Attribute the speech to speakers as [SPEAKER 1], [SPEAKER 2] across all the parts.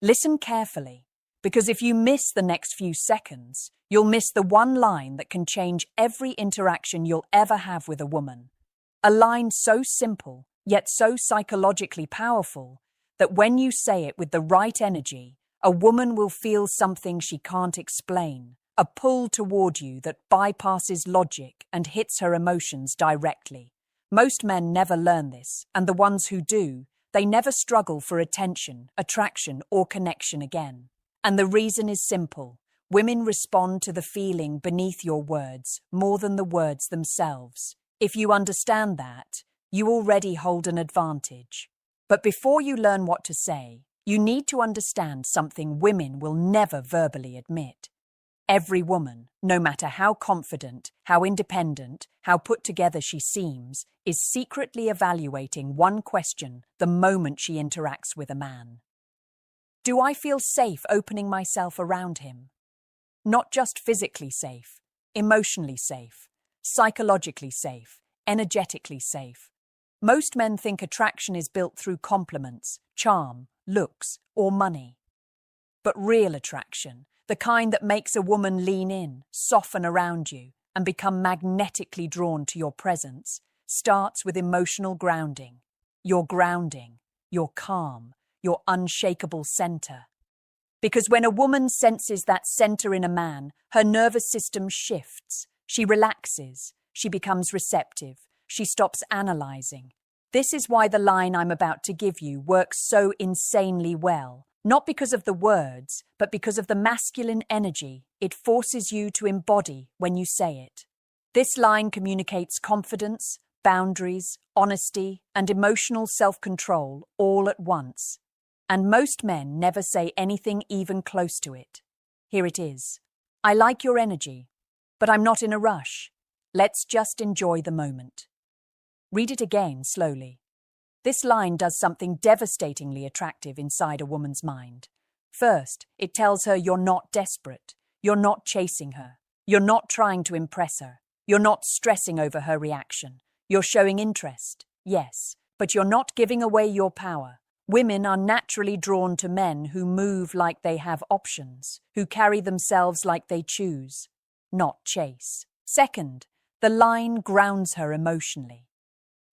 [SPEAKER 1] Listen carefully, because if you miss the next few seconds, you'll miss the one line that can change every interaction you'll ever have with a woman. A line so simple, yet so psychologically powerful, that when you say it with the right energy, a woman will feel something she can't explain, a pull toward you that bypasses logic and hits her emotions directly. Most men never learn this, and the ones who do, they never struggle for attention, attraction, or connection again. And the reason is simple. Women respond to the feeling beneath your words more than the words themselves. If you understand that, you already hold an advantage. But before you learn what to say, you need to understand something women will never verbally admit. Every woman, no matter how confident, how independent, how put together she seems, is secretly evaluating one question the moment she interacts with a man. Do I feel safe opening myself around him? Not just physically safe, emotionally safe, psychologically safe, energetically safe. Most men think attraction is built through compliments, charm, looks, or money. But real attraction, the kind that makes a woman lean in, soften around you, and become magnetically drawn to your presence, starts with emotional grounding. Your grounding, your calm, your unshakable center. Because when a woman senses that center in a man, her nervous system shifts. She relaxes. She becomes receptive. She stops analyzing. This is why the line I'm about to give you works so insanely well. Not because of the words, but because of the masculine energy it forces you to embody when you say it. This line communicates confidence, boundaries, honesty, and emotional self-control all at once. And most men never say anything even close to it. Here it is. I like your energy, but I'm not in a rush. Let's just enjoy the moment. Read it again slowly. This line does something devastatingly attractive inside a woman's mind. First, it tells her you're not desperate. You're not chasing her. You're not trying to impress her. You're not stressing over her reaction. You're showing interest, yes, but you're not giving away your power. Women are naturally drawn to men who move like they have options, who carry themselves like they choose, not chase. Second, the line grounds her emotionally.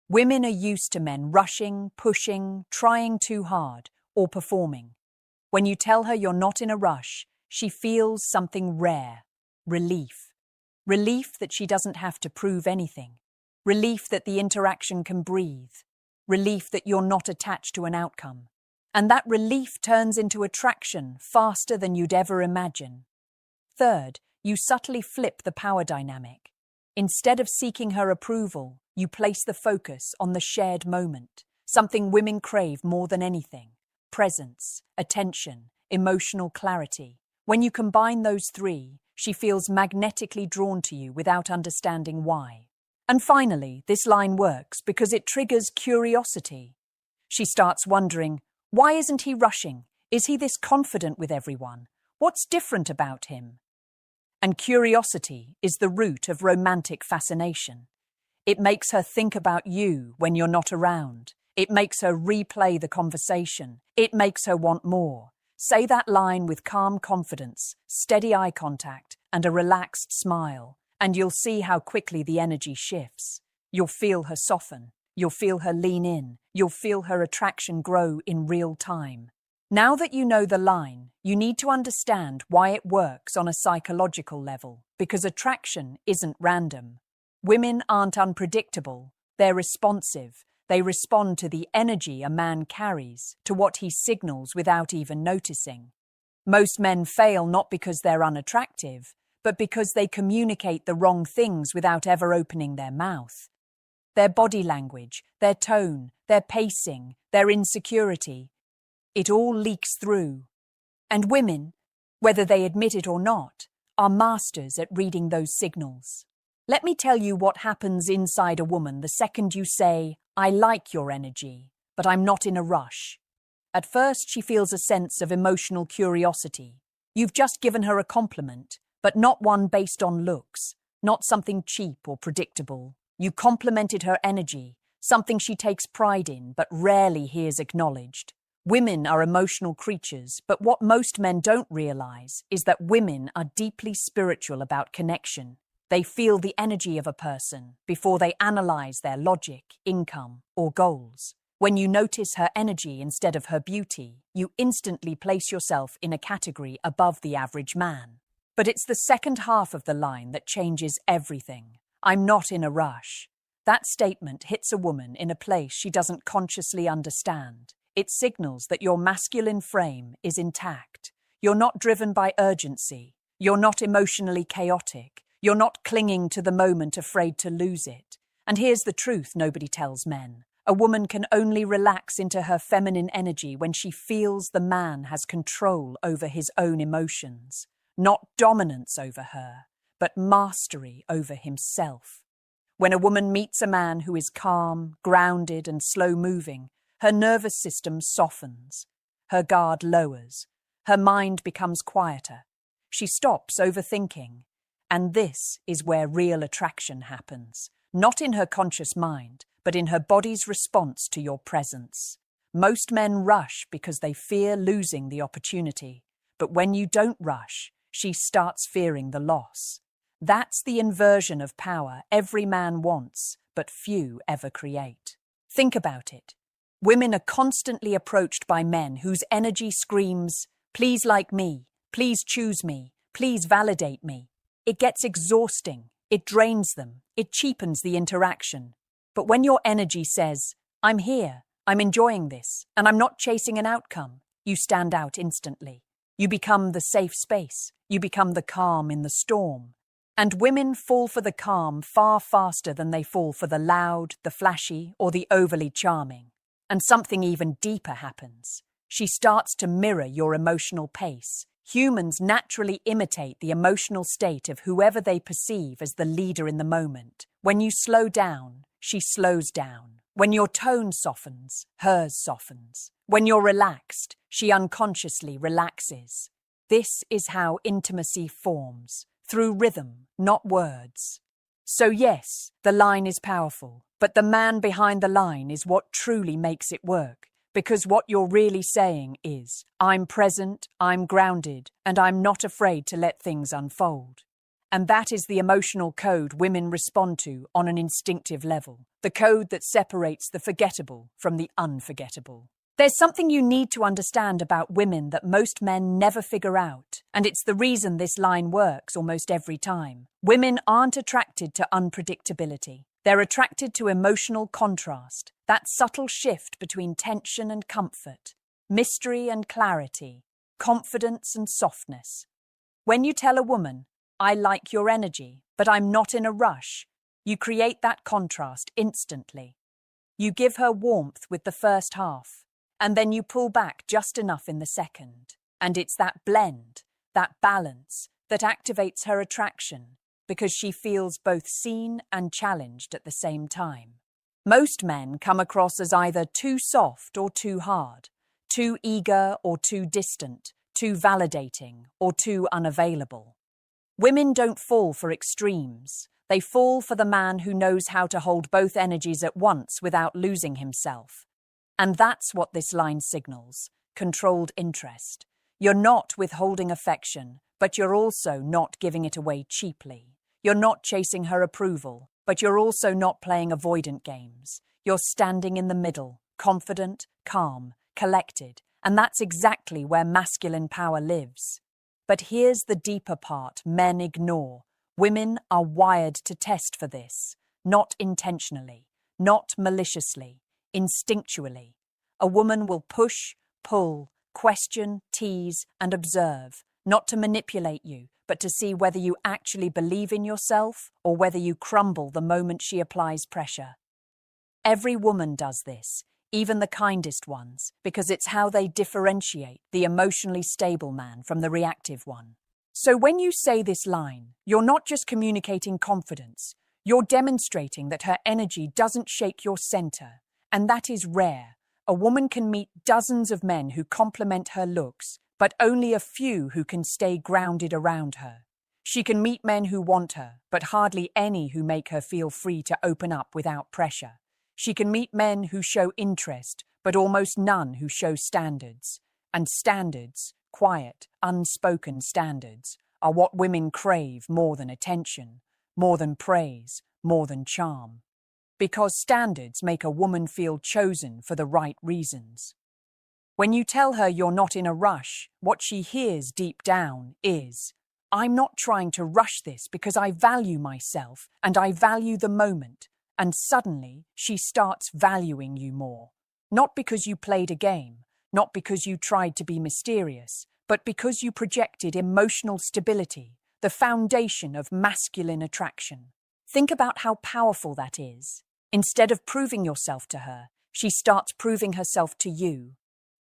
[SPEAKER 1] Women are used to men rushing, pushing, trying too hard, or performing. When you tell her you're not in a rush, she feels something rare, relief. Relief that she doesn't have to prove anything. Relief that the interaction can breathe. Relief that you're not attached to an outcome. And that relief turns into attraction faster than you'd ever imagine. Third, you subtly flip the power dynamic. Instead of seeking her approval, you place the focus on the shared moment, something women crave more than anything: presence, attention, emotional clarity. When you combine those three, she feels magnetically drawn to you without understanding why. And finally, this line works because it triggers curiosity. She starts wondering, why isn't he rushing? Is he this confident with everyone? What's different about him? And curiosity is the root of romantic fascination. It makes her think about you when you're not around. It makes her replay the conversation. It makes her want more. Say that line with calm confidence, steady eye contact, and a relaxed smile, and you'll see how quickly the energy shifts. You'll feel her soften. You'll feel her lean in. You'll feel her attraction grow in real time. Now that you know the line, you need to understand why it works on a psychological level, because attraction isn't random. Women aren't unpredictable. They're responsive. They respond to the energy a man carries, to what he signals without even noticing. Most men fail not because they're unattractive, but because they communicate the wrong things without ever opening their mouth. Their body language, their tone, their pacing, their insecurity, it all leaks through. And women, whether they admit it or not, are masters at reading those signals. Let me tell you what happens inside a woman the second you say, I like your energy, but I'm not in a rush. At first, she feels a sense of emotional curiosity. You've just given her a compliment, but not one based on looks, not something cheap or predictable. You complimented her energy, something she takes pride in but rarely hears acknowledged. Women are emotional creatures, but what most men don't realize is that women are deeply spiritual about connection. They feel the energy of a person before they analyze their logic, income, or goals. When you notice her energy instead of her beauty, you instantly place yourself in a category above the average man. But it's the second half of the line that changes everything. I'm not in a rush. That statement hits a woman in a place she doesn't consciously understand. It signals that your masculine frame is intact. You're not driven by urgency. You're not emotionally chaotic. You're not clinging to the moment, afraid to lose it. And here's the truth nobody tells men. A woman can only relax into her feminine energy when she feels the man has control over his own emotions. Not dominance over her, but mastery over himself. When a woman meets a man who is calm, grounded, and slow-moving, her nervous system softens. Her guard lowers. Her mind becomes quieter. She stops overthinking. And this is where real attraction happens. Not in her conscious mind, but in her body's response to your presence. Most men rush because they fear losing the opportunity. But when you don't rush, she starts fearing the loss. That's the inversion of power every man wants, but few ever create. Think about it. Women are constantly approached by men whose energy screams, "Please like me, please choose me, please validate me." It gets exhausting, it drains them, it cheapens the interaction. But when your energy says, "I'm here, I'm enjoying this, and I'm not chasing an outcome," you stand out instantly. You become the safe space, you become the calm in the storm. And women fall for the calm far faster than they fall for the loud, the flashy, or the overly charming. And something even deeper happens. She starts to mirror your emotional pace. Humans naturally imitate the emotional state of whoever they perceive as the leader in the moment. When you slow down, she slows down. When your tone softens, hers softens. When you're relaxed, she unconsciously relaxes. This is how intimacy forms, through rhythm, not words. So yes, the line is powerful, but the man behind the line is what truly makes it work. Because what you're really saying is, "I'm present, I'm grounded, and I'm not afraid to let things unfold." And that is the emotional code women respond to on an instinctive level. The code that separates the forgettable from the unforgettable. There's something you need to understand about women that most men never figure out, and it's the reason this line works almost every time. Women aren't attracted to unpredictability. They're attracted to emotional contrast, that subtle shift between tension and comfort, mystery and clarity, confidence and softness. When you tell a woman, "I like your energy, but I'm not in a rush," you create that contrast instantly. You give her warmth with the first half, and then you pull back just enough in the second. And it's that blend, that balance, that activates her attraction, because she feels both seen and challenged at the same time. Most men come across as either too soft or too hard, too eager or too distant, too validating or too unavailable. Women don't fall for extremes. They fall for the man who knows how to hold both energies at once without losing himself. And that's what this line signals: controlled interest. You're not withholding affection, but you're also not giving it away cheaply. You're not chasing her approval, but you're also not playing avoidant games. You're standing in the middle, confident, calm, collected, and that's exactly where masculine power lives. But here's the deeper part men ignore. Women are wired to test for this, not intentionally, not maliciously, instinctually. A woman will push, pull, question, tease, and observe, not to manipulate you, but to see whether you actually believe in yourself or whether you crumble the moment she applies pressure. Every woman does this, even the kindest ones, because it's how they differentiate the emotionally stable man from the reactive one. So when you say this line, you're not just communicating confidence, you're demonstrating that her energy doesn't shake your center. And that is rare. A woman can meet dozens of men who compliment her looks, but only a few who can stay grounded around her. She can meet men who want her, but hardly any who make her feel free to open up without pressure. She can meet men who show interest, but almost none who show standards. And standards, quiet, unspoken standards, are what women crave more than attention, more than praise, more than charm. Because standards make a woman feel chosen for the right reasons. When you tell her you're not in a rush, what she hears deep down is, "I'm not trying to rush this because I value myself and I value the moment." And suddenly, she starts valuing you more. Not because you played a game, not because you tried to be mysterious, but because you projected emotional stability, the foundation of masculine attraction. Think about how powerful that is. Instead of proving yourself to her, she starts proving herself to you.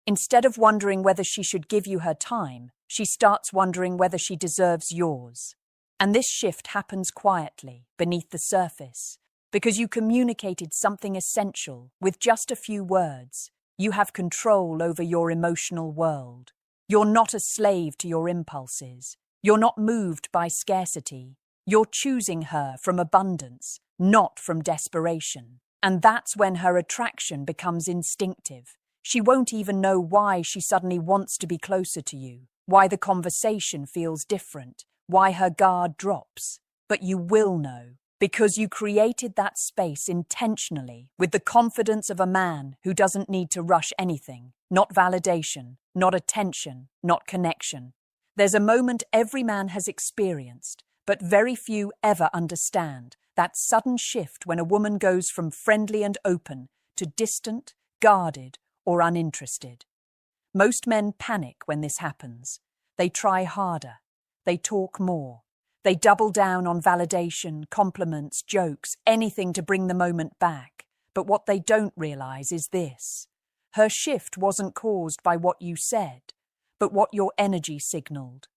[SPEAKER 1] Instead of wondering whether she should give you her time, she starts wondering whether she deserves yours. And this shift happens quietly, beneath the surface, because you communicated something essential with just a few words. You have control over your emotional world. You're not a slave to your impulses. You're not moved by scarcity. You're choosing her from abundance, not from desperation. And that's when her attraction becomes instinctive. She won't even know why she suddenly wants to be closer to you, why the conversation feels different, why her guard drops. But you will know, because you created that space intentionally with the confidence of a man who doesn't need to rush anything, not validation, not attention, not connection. There's a moment every man has experienced, but very few ever understand, that sudden shift when a woman goes from friendly and open to distant, guarded, or uninterested. Most men panic when this happens. They try harder. They talk more. They double down on validation, compliments, jokes, anything to bring the moment back. But what they don't realize is this. Her shift wasn't caused by what you said, but what your energy signaled.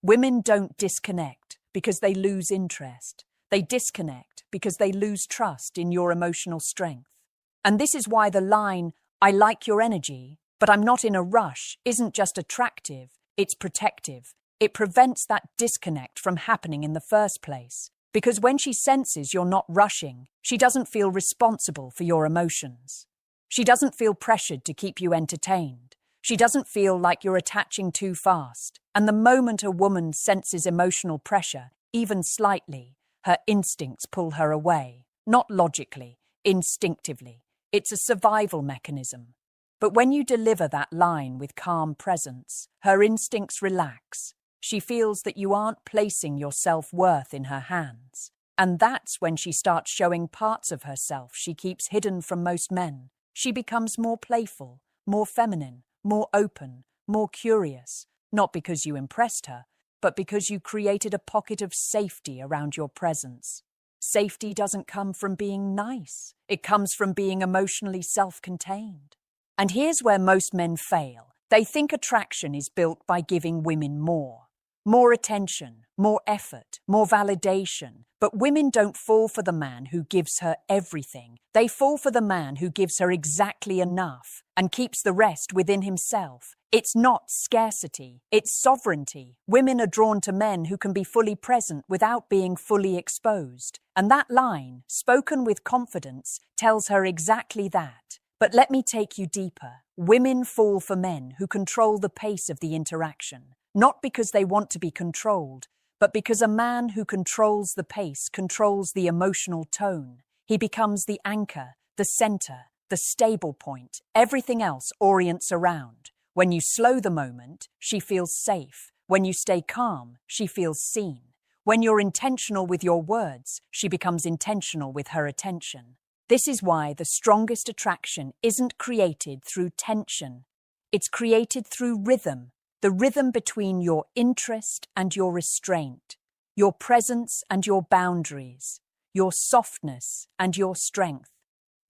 [SPEAKER 1] Women don't disconnect because they lose interest. They disconnect because they lose trust in your emotional strength. And this is why the line, "I like your energy, but I'm not in a rush," isn't just attractive, it's protective. It prevents that disconnect from happening in the first place. Because when she senses you're not rushing, she doesn't feel responsible for your emotions. She doesn't feel pressured to keep you entertained. She doesn't feel like you're attaching too fast. And the moment a woman senses emotional pressure, even slightly, her instincts pull her away. Not logically, instinctively. It's a survival mechanism. But when you deliver that line with calm presence, her instincts relax. She feels that you aren't placing your self-worth in her hands. And that's when she starts showing parts of herself she keeps hidden from most men. She becomes more playful, more feminine, more open, more curious, not because you impressed her, but because you created a pocket of safety around your presence. Safety doesn't come from being nice. It comes from being emotionally self-contained. And here's where most men fail. They think attraction is built by giving women more. More attention, more effort, more validation. But women don't fall for the man who gives her everything. They fall for the man who gives her exactly enough and keeps the rest within himself. It's not scarcity, it's sovereignty. Women are drawn to men who can be fully present without being fully exposed. And that line, spoken with confidence, tells her exactly that. But let me take you deeper. Women fall for men who control the pace of the interaction. Not because they want to be controlled, but because a man who controls the pace controls the emotional tone. He becomes the anchor, the center, the stable point. Everything else orients around. When you slow the moment, she feels safe. When you stay calm, she feels seen. When you're intentional with your words, she becomes intentional with her attention. This is why the strongest attraction isn't created through tension. It's created through rhythm. The rhythm between your interest and your restraint, your presence and your boundaries, your softness and your strength.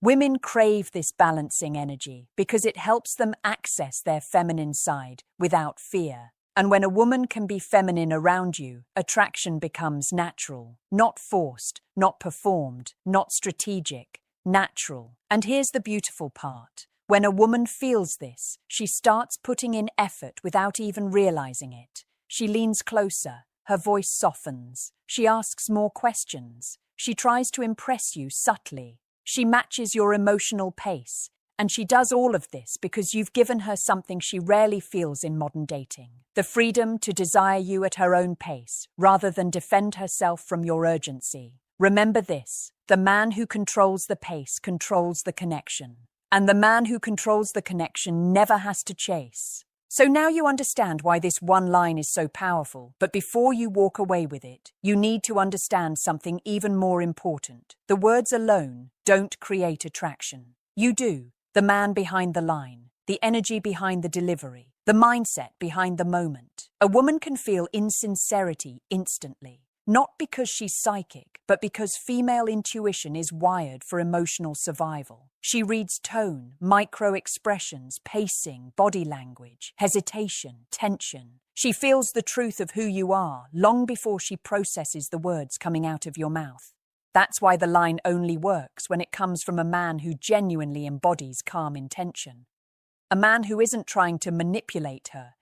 [SPEAKER 1] Women crave this balancing energy because it helps them access their feminine side without fear. And when a woman can be feminine around you, attraction becomes natural, not forced, not performed, not strategic, natural. And here's the beautiful part. When a woman feels this, she starts putting in effort without even realizing it. She leans closer, her voice softens, she asks more questions, she tries to impress you subtly, she matches your emotional pace, And she does all of this because you've given her something she rarely feels in modern dating: the freedom to desire you at her own pace, rather than defend herself from your urgency. Remember this: the man who controls the pace controls the connection. And the man who controls the connection never has to chase. So now you understand why this one line is so powerful, but before you walk away with it, you need to understand something even more important. The words alone don't create attraction. You do. The man behind the line, the energy behind the delivery, the mindset behind the moment. A woman can feel insincerity instantly, not because she's psychic, but because female intuition is wired for emotional survival. She reads tone, micro-expressions, pacing, body language, hesitation, tension. She feels the truth of who you are long before she processes the words coming out of your mouth. That's why the line only works when it comes from a man who genuinely embodies calm intention. A man who isn't trying to manipulate her,